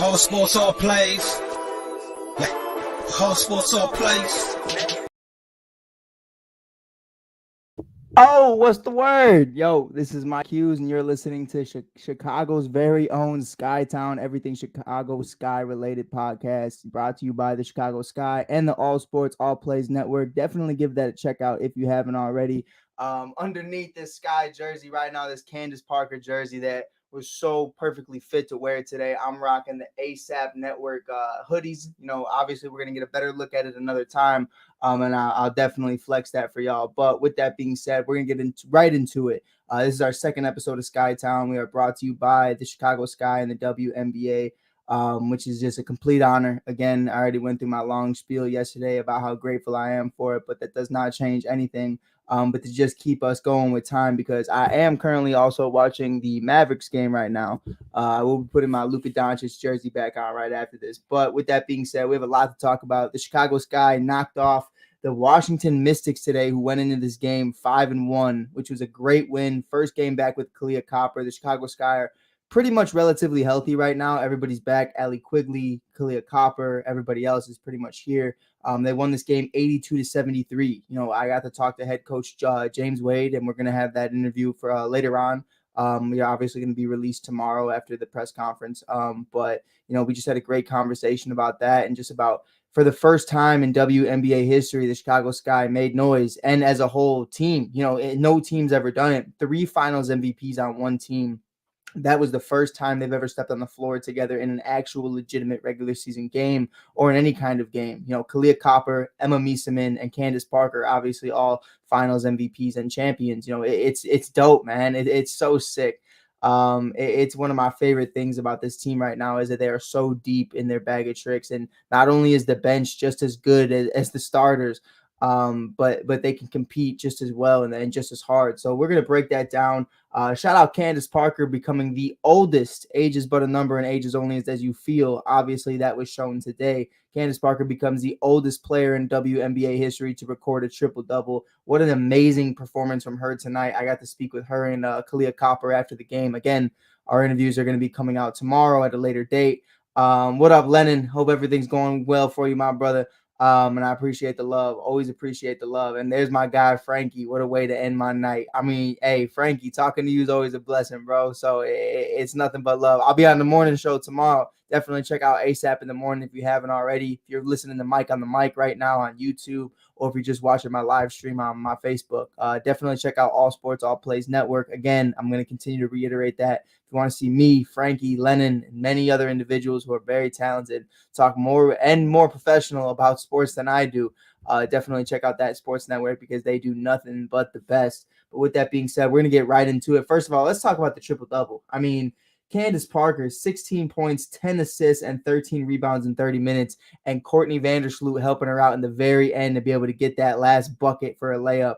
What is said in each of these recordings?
Whole sports all plays. Yeah. Whole sports all plays. Oh, what's the word? Yo, this is Mike Hughes, and you're listening to Chicago's very own Skytown, everything Chicago Sky related podcast, brought to you by the Chicago Sky and the All Sports All Plays Network. Definitely give that a check out if you haven't already. Underneath this Sky jersey right now, this Candace Parker jersey that was so perfectly fit to wear today. I'm rocking the ASAP Network hoodies. You know, obviously we're going to get a better look at it another time. And I'll definitely flex that for y'all. But with that being said, we're going to get right into it. This is our second episode of Skytown. We are brought to you by the Chicago Sky and the WNBA, which is just a complete honor. Again, I already went through my long spiel yesterday about how grateful I am for it, but that does not change anything. But to just keep us going with time, because I am currently also watching the Mavericks game right now. I will be putting my Luka Doncic jersey back on right after this. But with that being said, we have a lot to talk about. The Chicago Sky knocked off the Washington Mystics today, who went into this game 5-1, which was a great win. First game back with Kahleah Copper. The Chicago Sky are pretty much relatively healthy right now. Everybody's back. Allie Quigley, Kahleah Copper, everybody else is pretty much here. They won this game 82-73. You know, I got to talk to head coach James Wade, and we're going to have that interview for later on. We are obviously going to be released tomorrow after the press conference. But, you know, we just had a great conversation about that, and just about, for the first time in WNBA history, the Chicago Sky made noise. And as a whole team, you know, no team's ever done it. 3 finals MVPs on one team. That was the first time they've ever stepped on the floor together in an actual legitimate regular season game or in any kind of game. You know, Kahleah Copper, Emma Meesseman, and Candace Parker, obviously all finals MVPs and champions. You know, it's dope, man. It's so sick. It's one of my favorite things about this team right now is that they are so deep in their bag of tricks. And not only is the bench just as good as the starters, but they can compete just as well and just as hard. So we're going to break that down. Shout out Candace Parker becoming the oldest, age is but a number and age is only as you feel. Obviously, that was shown today. Candace Parker becomes the oldest player in WNBA history to record a triple-double. What an amazing performance from her tonight. I got to speak with her and Kahleah Copper after the game. Again, our interviews are going to be coming out tomorrow at a later date. What up, Lennon? Hope everything's going well for you, my brother. And I appreciate the love. Always appreciate the love. And there's my guy, Frankie. What a way to end my night. I mean, hey, Frankie, talking to you is always a blessing, bro. So it's nothing but love. I'll be on the morning show tomorrow. Definitely check out ASAP in the morning if you haven't already. If you're listening to Mike on the Mic right now on YouTube, or if you're just watching my live stream on my Facebook, definitely check out All Sports All Plays Network. Again, I'm going to continue to reiterate that. If you want to see me, Frankie, Lennon, and many other individuals who are very talented, talk more and more professional about sports than I do, definitely check out that sports network, because they do nothing but the best. But with that being said, we're going to get right into it. First of all, let's talk about the triple-double. I mean, Candace Parker, 16 points, 10 assists, and 13 rebounds in 30 minutes, and Courtney Vandersloot helping her out in the very end to be able to get that last bucket for a layup.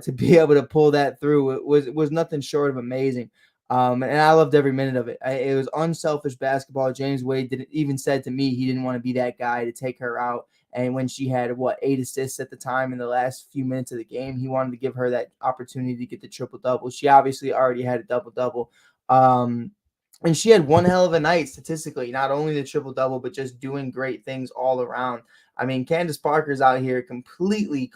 To be able to pull that through, it was nothing short of amazing. And I loved every minute of it. It was unselfish basketball. James Wade even said to me he didn't want to be that guy to take her out. And when she had, 8 assists at the time in the last few minutes of the game, he wanted to give her that opportunity to get the triple-double. She obviously already had a double-double. And she had one hell of a night statistically, not only the triple-double, but just doing great things all around. I mean, Candace Parker's out here completely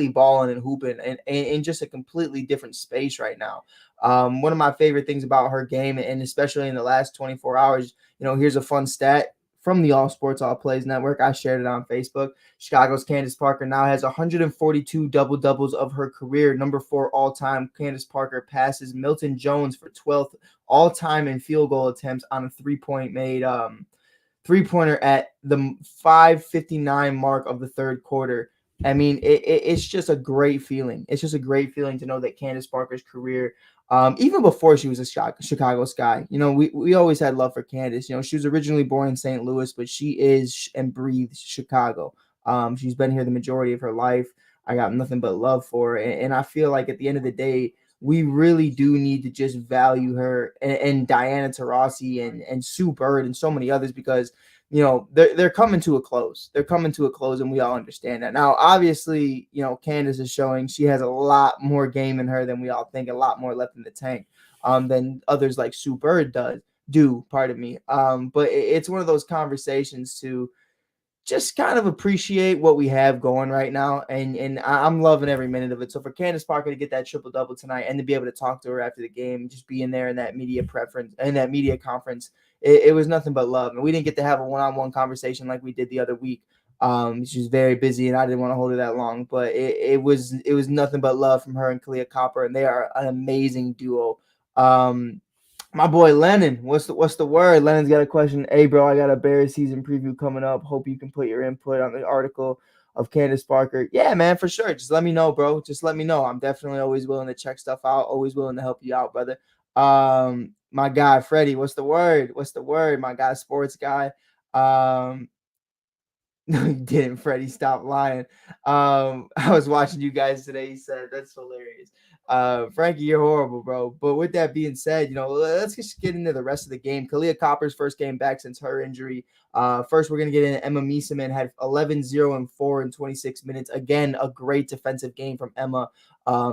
balling and hooping and in just a completely different space right now. One of my favorite things about her game, and especially in the last 24 hours, here's a fun stat from the All Sports All Plays Network. I shared it on Facebook. Chicago's Candace Parker now has 142 double-doubles of her career. Number 4 all-time. Candace Parker passes Milton Jones for 12th all-time in field goal attempts on a three-pointer at the 5:59 mark of the third quarter. I mean, it's just a great feeling. It's just a great feeling to know that Candace Parker's career, even before she was a Chicago Sky, we always had love for Candace. She was originally born in St. Louis, but she is and breathes Chicago. She's been here the majority of her life. I got nothing but love for her. And I feel like at the end of the day, we really do need to just value her and Diana Taurasi and Sue Bird and so many others, because they're coming to a close. They're coming to a close, and we all understand that. Now, obviously, Candace is showing she has a lot more game in her than we all think, a lot more left in the tank than others like Sue Bird does. pardon me. But it's one of those conversations to just kind of appreciate what we have going right now. And I'm loving every minute of it. So for Candace Parker to get that triple double tonight and to be able to talk to her after the game, just being there in that media preference and that media conference, it was nothing but love. And we didn't get to have a one-on-one conversation like we did the other week. She was very busy and I didn't want to hold her that long, but it was nothing but love from her and Kahleah Copper, and they are an amazing duo. My boy Lennon, what's the word? Lennon's got a question. Hey, bro, I got a Bears season preview coming up. Hope you can put your input on the article of Candace Parker. Yeah, man, for sure. Just let me know, bro. Just let me know. I'm definitely always willing to check stuff out. Always willing to help you out, brother. My guy Freddie, what's the word? What's the word? My guy, sports guy. No, you didn't, Freddie. Stop lying. I was watching you guys today. He said that's hilarious. Frankie, you're horrible, bro. But with that being said, let's just get into the rest of the game. Kahleah Copper's first game back since her injury. First, we're gonna get into Emma Meesseman, had 11-0-4 in 26 minutes. Again, a great defensive game from Emma.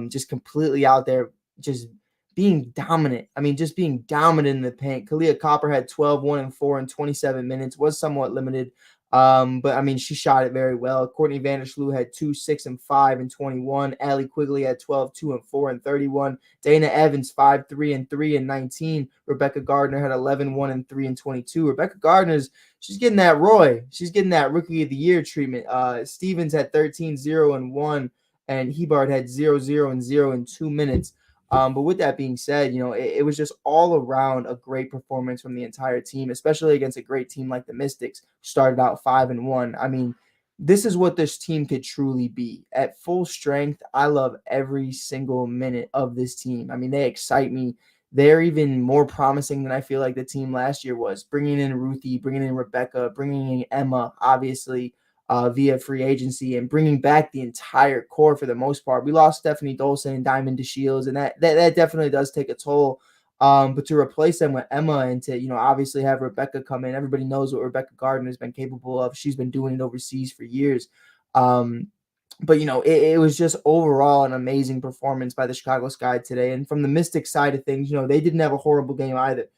Just completely out there, just being dominant. I mean, just being dominant in the paint. Kahleah Copper had 12-1-4 in 27 minutes, was somewhat limited. But I mean, she shot it very well. Courtney Vandersloot had 2, 6, and 5 and 21. Allie Quigley had 12, 2, and 4 and 31. Dana Evans 5, 3, and 3 and 19. Rebecca Gardner had 11, 1, and 3 and 22. Rebecca Gardner's she's getting that Roy. She's getting that Rookie of the Year treatment. Stevens had 13, 0, and 1, and Hebard had 0, 0, and 0 in 2 minutes. But with that being said, it was just all around a great performance from the entire team, especially against a great team like the Mystics, who started out 5-1. I mean, this is what this team could truly be. At full strength, I love every single minute of this team. I mean, they excite me. They're even more promising than I feel like the team last year was. Bringing in Ruthie, bringing in Rebecca, bringing in Emma, obviously, via free agency, and bringing back the entire core for the most part. We lost Stephanie Dolson and Diamond DeShields, and that definitely does take a toll. But to replace them with Emma and to, obviously have Rebecca come in, everybody knows what Rebecca Gardner has been capable of. She's been doing it overseas for years. But it was just overall an amazing performance by the Chicago Sky today. And from the Mystics side of things, they didn't have a horrible game either.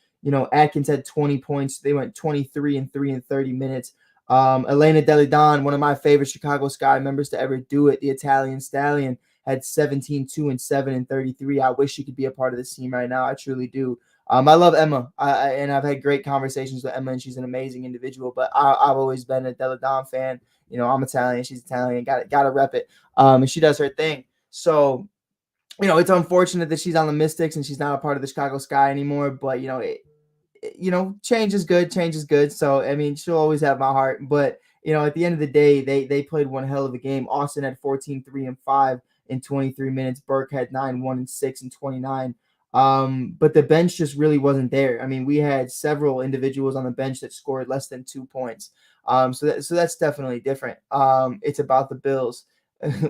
Atkins had 20 points. They went 23 and 3 in 30 minutes. Elena Delidon, one of my favorite Chicago Sky members to ever do it, the Italian Stallion, had 17, 2, and 7 and 33. I wish she could be a part of this team right now. I truly do. I love Emma, and I've had great conversations with Emma, and she's an amazing individual. But I've always been a Delidon fan. I'm Italian, she's Italian, got to rep it. And she does her thing. So, it's unfortunate that she's on the Mystics and she's not a part of the Chicago Sky anymore. But change is good. Change is good. So, I mean, she'll always have my heart. But, at the end of the day, they played one hell of a game. Austin had 14, 3, and 5 in 23 minutes. Burke had 9, 1, and 6 and 29. But the bench just really wasn't there. I mean, we had several individuals on the bench that scored less than 2 points. So that's definitely different. It's about the Bills.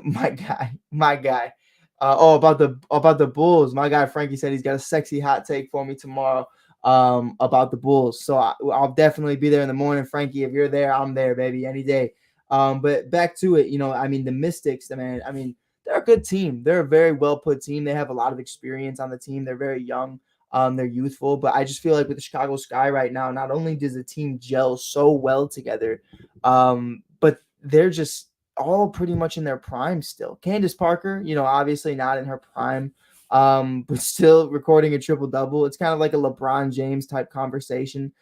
my guy. About the Bulls. My guy Frankie said he's got a sexy hot take for me tomorrow about the Bulls. So I'll definitely be there in the morning. Frankie, if you're there, I'm there, baby, any day. But back to it, I mean, the Mystics, man, I mean, they're a good team. They're a very well put team. They have a lot of experience on the team. They're very young. They're youthful, but I just feel like with the Chicago Sky right now, not only does the team gel so well together, but they're just all pretty much in their prime still. Candace Parker, obviously not in her prime, but still recording a triple double. It's kind of like a LeBron James type conversation.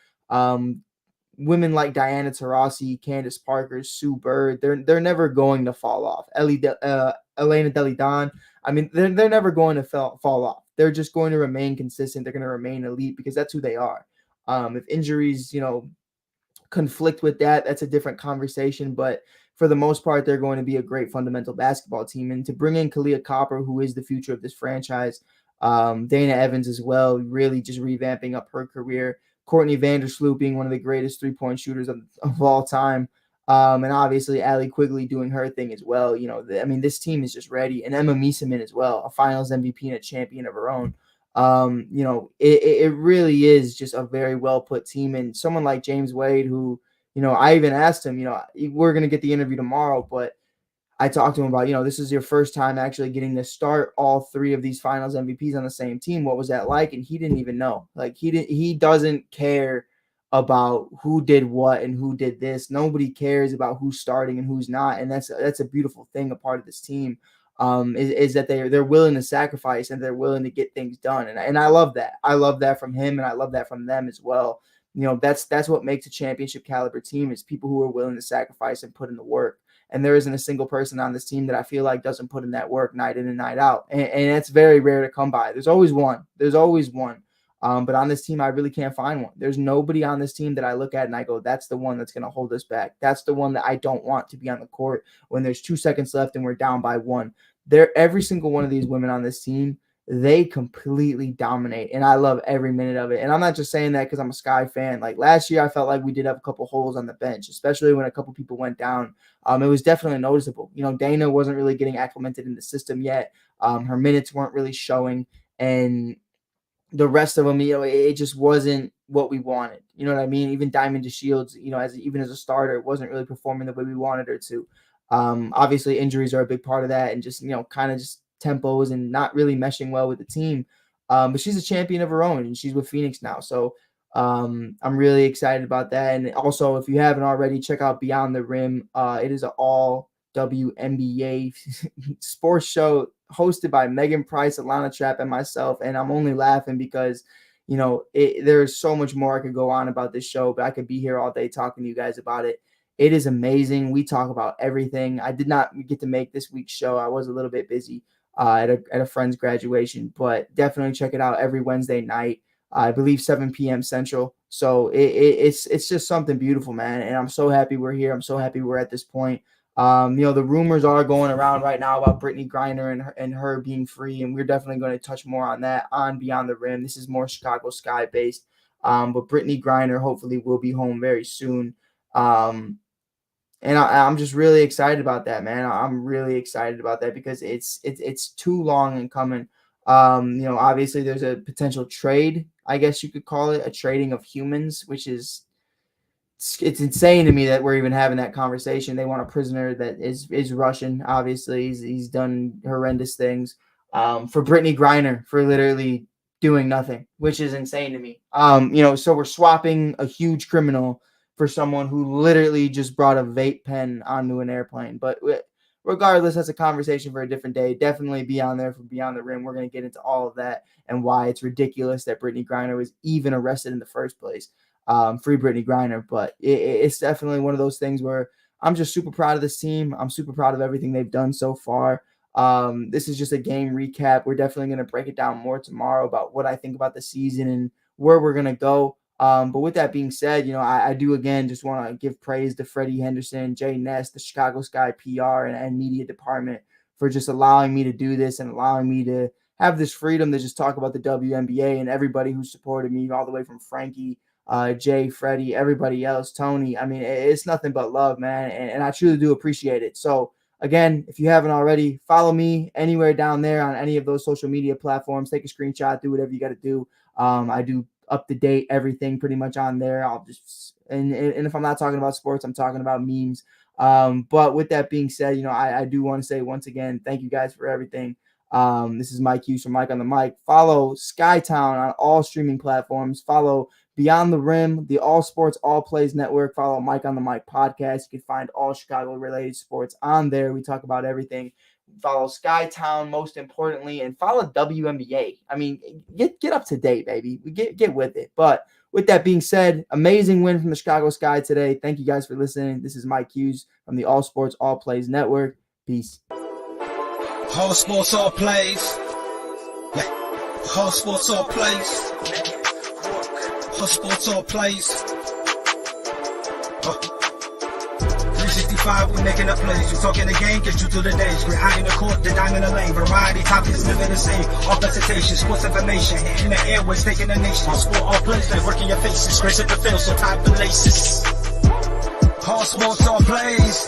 Women like Diana Taurasi, Candace Parker, Sue Bird, they're never going to fall off. Elena Delidon, I mean, they're never going to fall off. They're just going to remain consistent. They're going to remain elite because that's who they are. If injuries, conflict with that, that's a different conversation. But for the most part, they're going to be a great fundamental basketball team. And to bring in Kahleah Copper, who is the future of this franchise, Dana Evans as well, really just revamping up her career. Courtney Vandersloot being one of the greatest three-point shooters of all time. And obviously Allie Quigley doing her thing as well. I mean, this team is just ready. And Emma Meesseman as well, a finals MVP and a champion of her own. It really is just a very well put team. And someone like James Wade, who, I even asked him, we're going to get the interview tomorrow, but I talked to him about, this is your first time actually getting to start all three of these finals MVPs on the same team. What was that like? And he didn't even know. Like he doesn't care about who did what and who did this. Nobody cares about who's starting and who's not. And that's a beautiful thing, a part of this team, is that they're willing to sacrifice and they're willing to get things done. And I love that. I love that from him, and I love that from them as well. That's what makes a championship caliber team, is people who are willing to sacrifice and put in the work. And there isn't a single person on this team that I feel like doesn't put in that work night in and night out. And it's very rare to come by. There's always one. But on this team, I really can't find one. There's nobody on this team that I look at and I go, that's the one that's going to hold us back. That's the one that I don't want to be on the court when there's 2 seconds left and we're down by 1. Every single one of these women on this team, they completely dominate, and I love every minute of it. And I'm not just saying that because I'm a Sky fan. Like last year, I felt like we did have a couple holes on the bench, especially when a couple people went down. It was definitely noticeable. Dana wasn't really getting acclimated in the system yet. Her minutes weren't really showing, and the rest of them, it just wasn't what we wanted. You know what I mean? Even Diamond DeShields, as a starter, wasn't really performing the way we wanted her to. Obviously, injuries are a big part of that, and just kind of just tempos and not really meshing well with the team. But she's a champion of her own, and she's with Phoenix now. So I'm really excited about that. And also, if you haven't already, check out Beyond the Rim. It is an all WNBA sports show hosted by Megan Price, Alana Trapp, and myself. And I'm only laughing because, there's so much more I could go on about this show, but I could be here all day talking to you guys about it. It is amazing. We talk about everything. I did not get to make this week's show. I was a little bit busy at a friend's graduation, but definitely check it out every Wednesday night. I believe 7 p.m. Central. So it's just something beautiful, man. And I'm so happy we're here. I'm so happy we're at this point. The rumors are going around right now about Brittany Griner and her being free, and we're definitely going to touch more on that on Beyond the Rim. This is more Chicago Sky based, but Brittany Griner hopefully will be home very soon. And I'm just really excited about that, man. I'm really excited about that because it's too long in coming. Obviously there's a potential trade, I guess you could call it, a trading of humans, which is, it's insane to me that we're even having that conversation. They want a prisoner that is Russian. Obviously he's done horrendous things, for Brittany Griner for literally doing nothing, which is insane to me. So we're swapping a huge criminal for someone who literally just brought a vape pen onto an airplane. But regardless, that's a conversation for a different day. Definitely be on there for Beyond the Rim. We're going to get into all of that and why it's ridiculous that Brittany Griner was even arrested in the first place. Free Brittany Griner. But it's definitely one of those things where I'm just super proud of this team. I'm super proud of everything they've done so far. This is just a game recap. We're definitely going to break it down more tomorrow about what I think about the season and where we're going to go. But with that being said, I do again just want to give praise to Freddie Henderson, Jay Ness, the Chicago Sky PR and media department for just allowing me to do this and allowing me to have this freedom to just talk about the WNBA, and everybody who supported me all the way from Frankie, Jay, Freddie, everybody else, Tony. I mean, it's nothing but love, man. And I truly do appreciate it. So again, if you haven't already, follow me anywhere down there on any of those social media platforms. Take a screenshot, do whatever you got to do. I do up to date everything pretty much on there. I'll just and if I'm not talking about sports, I'm talking about memes. But with that being said, I do want to say once again, thank you guys for everything. This is Mike Hughes from Mike on the Mic. Follow Skytown on all streaming platforms. Follow Beyond the Rim, the All Sports All Plays Network. Follow Mike on the Mic podcast. You can find all Chicago related sports on there. We talk about everything. Follow Skytown, most importantly, and follow WNBA. I mean, get up to date, baby. We get with it. But with that being said, amazing win from the Chicago Sky today. Thank you guys for listening. This is Mike Hughes from the All Sports All Plays Network. Peace. All sports, all plays. Yeah. All sports, all plays. All sports, all plays. 365, we making up plays. You talking the game, get you to the days. We're high in the court, the dime in the lane. Variety topics, living the same. All presentation, sports information. In the airways, taking the nation. All sport, all plays, they work in your faces. Grace at the field, so tie the laces. All sports, all plays.